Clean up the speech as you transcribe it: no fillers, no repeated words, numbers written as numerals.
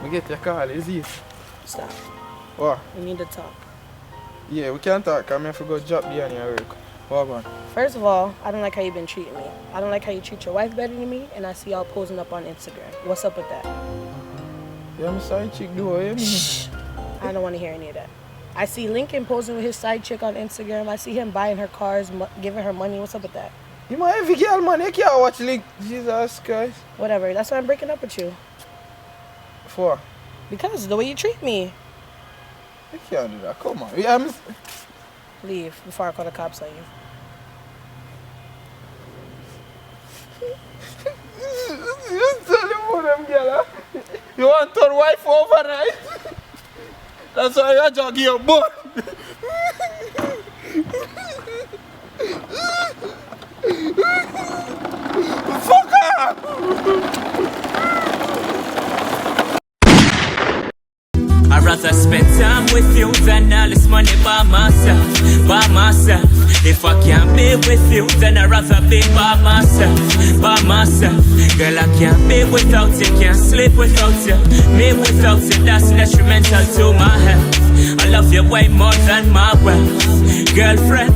We get your call, is it? Stop. What? We need to talk. Yeah, we can't talk. I'm have to go job there on your work. What on? First of all, I don't like how you've been treating me. I don't like how you treat your wife better than me, and I see y'all posing up on Instagram. What's up with that? Yeah, my side chick do it. Shh. I don't want to hear any of that. I see Lincoln posing with his side chick on Instagram. I see him buying her cars, giving her money. What's up with that? You might have a girl, man. You can't watch Link. Jesus Christ. Whatever. That's why I'm breaking up with you. For? Because of the way you treat me. You can't do that. Come on. Yeah, Leave before I call the cops on you. Just tell them what them girl. You want to turn wife overnight? That's why you jog your butt. Fuck up! I'd rather spend time with you than all this money by myself, by myself. If I can't be with you, then I'd rather be by myself, by myself. Girl, I can't be without you, can't sleep without you. Me without you, that's detrimental to my health. I love you way more than my wealth. Girlfriend,